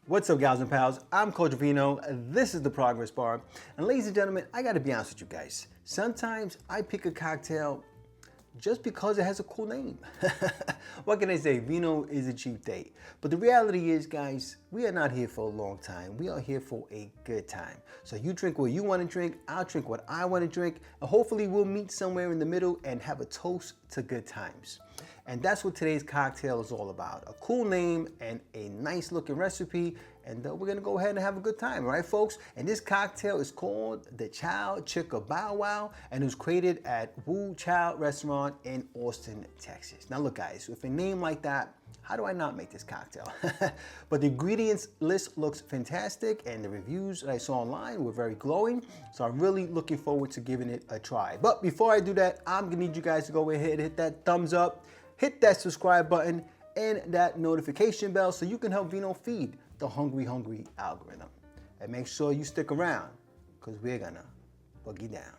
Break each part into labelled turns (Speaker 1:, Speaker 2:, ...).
Speaker 1: What's up, gals and pals? I'm Coach Vino. This is the Progress Bar. And ladies and gentlemen, I gotta be honest with you guys. Sometimes I pick a cocktail just because it has a cool name. What can I say? Vino is a cheap date. But the reality is, guys, we are not here for a long time. We are here for a good time. So you drink what you want to drink, I'll drink what I want to drink, and hopefully we'll meet somewhere in the middle and have a toast to good times. And that's what today's cocktail is all about. A cool name and a nice looking recipe, and we're gonna go ahead and have a good time, right, folks? And this cocktail is called the CHOW CHICKA Bow Wow, and it was created at CHOW restaurant in Austin, Texas. Now look, guys, with a name like that, how do I not make this cocktail? But the ingredients list looks fantastic, and the reviews that I saw online were very glowing, so I'm really looking forward to giving it a try. But before I do that, I'm gonna need you guys to go ahead and hit that thumbs up, hit that subscribe button, and that notification bell so you can help Vino feed the hungry algorithm. And make sure you stick around, because we're gonna boogie down.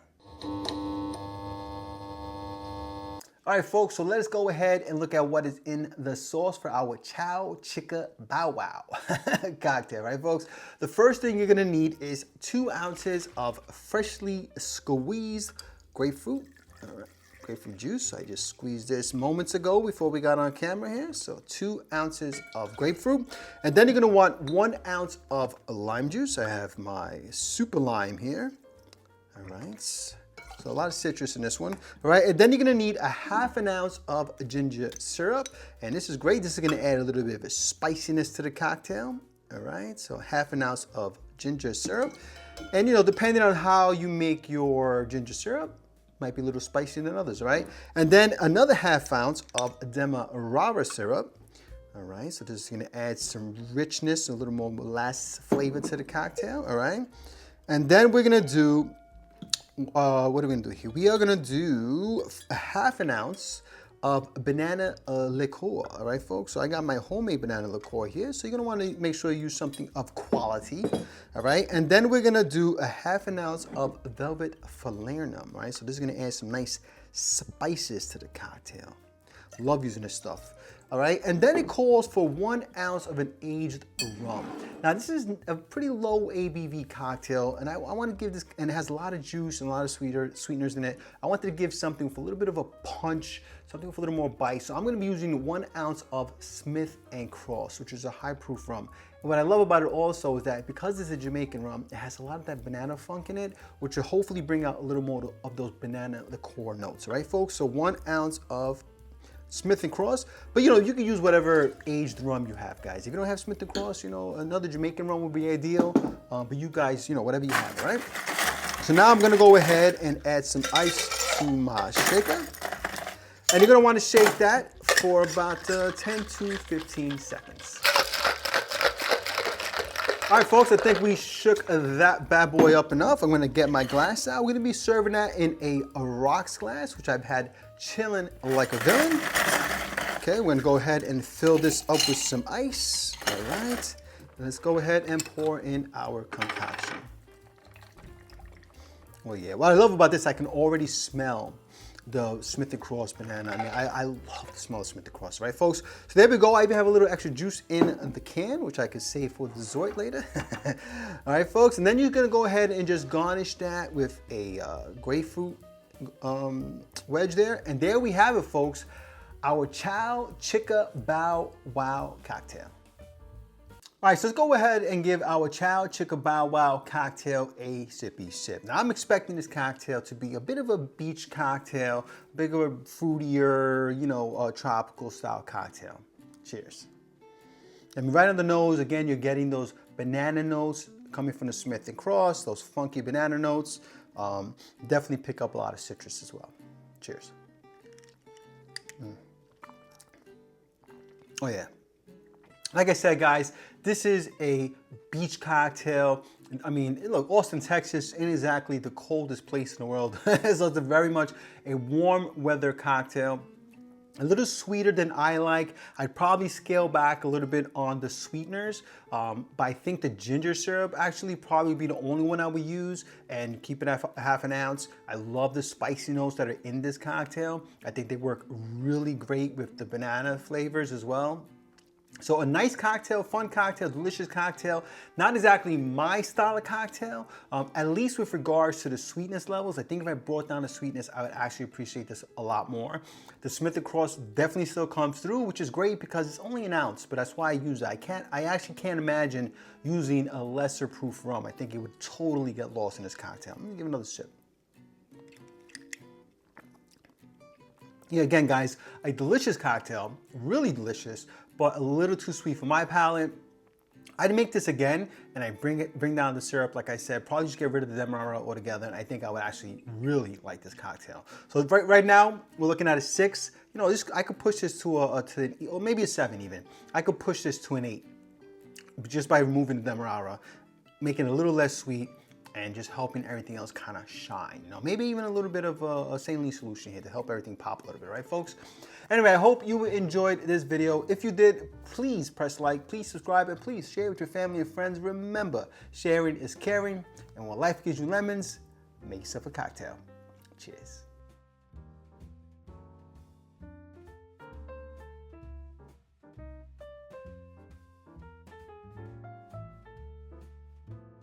Speaker 1: All right, folks, so let's go ahead and look at what is in the sauce for our CHOW CHICKA Bow Wow cocktail, right, folks? The first thing you're gonna need is 2 ounces of freshly squeezed grapefruit. All right. Grapefruit juice. I just squeezed this moments ago before we got on camera here. So 2 ounces of grapefruit. And then you're gonna want 1 ounce of lime juice. I have my super lime here. All right. So a lot of citrus in this one. All right. And then you're gonna need a ½ ounce of ginger syrup. And this is great. This is gonna add a little bit of a spiciness to the cocktail. All right. So ½ ounce of ginger syrup. And depending on how you make your ginger syrup, might be a little spicier than others, right? And then another ½ ounce of Demerara Syrup. All right, so this is gonna add some richness, a little more molasses flavor to the cocktail, all right? And then we're gonna do, what are we gonna do here? We are gonna do a ½ ounce of banana liqueur, all right, folks? So I got my homemade banana liqueur here, so you're gonna wanna make sure you use something of quality, all right? And then we're gonna do a ½ ounce of velvet Falernum, right? So this is gonna add some nice spices to the cocktail. Love using this stuff, all right? And then it calls for 1 ounce of an aged rum. Now this is a pretty low ABV cocktail, and I want to give this, and it has a lot of juice and a lot of sweeteners in it. I wanted to give something with a little bit of a punch, something with a little more bite. So I'm going to be using 1 ounce of Smith & Cross, which is a high proof rum. And what I love about it also is that because it's a Jamaican rum, it has a lot of that banana funk in it, which will hopefully bring out a little more of those banana liqueur notes, right, folks? So 1 ounce of Smith & Cross, but you can use whatever aged rum you have, guys. If you don't have Smith & Cross, another Jamaican rum would be ideal, but you guys, whatever you have, right? So now I'm gonna go ahead and add some ice to my shaker, and you're gonna wanna shake that for about 10 to 15 seconds. All right, folks, I think we shook that bad boy up enough. I'm gonna get my glass out. We're gonna be serving that in a rocks glass, which I've had chilling like a villain. Okay, we're gonna go ahead and fill this up with some ice. All right, let's go ahead and pour in our concoction. Oh yeah, what I love about this, I can already smell the Smith & Cross banana. I mean, I love the smell of Smith & Cross, right, folks? So there we go. I even have a little extra juice in the can, which I could save for dessert later. All right, folks, and then you're gonna go ahead and just garnish that with a grapefruit wedge there. And there we have it, folks, our CHOW CHICKA Bow Wow cocktail. All right, so let's go ahead and give our CHOW CHICKA Bow Wow cocktail a sippy sip. Now, I'm expecting this cocktail to be a bit of a beach cocktail, bigger, fruitier, tropical style cocktail. Cheers. And right on the nose, again, you're getting those banana notes coming from the Smith & Cross, those funky banana notes. Definitely pick up a lot of citrus as well. Cheers. Oh yeah. Like I said, guys, this is a beach cocktail. I mean, look, Austin, Texas ain't exactly the coldest place in the world. So it's very much a warm weather cocktail. A little sweeter than I like. I'd probably scale back a little bit on the sweeteners, but I think the ginger syrup actually probably be the only one I would use, and keep it at ½ ounce. I love the spicy notes that are in this cocktail. I think they work really great with the banana flavors as well. So a nice cocktail, fun cocktail, delicious cocktail. Not exactly my style of cocktail, at least with regards to the sweetness levels. I think if I brought down the sweetness, I would actually appreciate this a lot more. The Smith & Cross definitely still comes through, which is great because it's only an ounce, but that's why I use it. I actually can't imagine using a lesser proof rum. I think it would totally get lost in this cocktail. Let me give another sip. Yeah, again, guys, a delicious cocktail, really delicious, but a little too sweet for my palate. I'd make this again, and I bring down the syrup, like I said, probably just get rid of the Demerara altogether, and I think I would actually really like this cocktail. So right now, we're looking at a 6. You know, I could push this to or maybe a 7 even. I could push this to an 8, just by removing the Demerara, making it a little less sweet, and just helping everything else kind of shine. You know, maybe even a little bit of a saline solution here to help everything pop a little bit, right, folks? Anyway, I hope you enjoyed this video. If you did, please press like, please subscribe, and please share with your family and friends. Remember, sharing is caring, and when life gives you lemons, make yourself a cocktail. Cheers.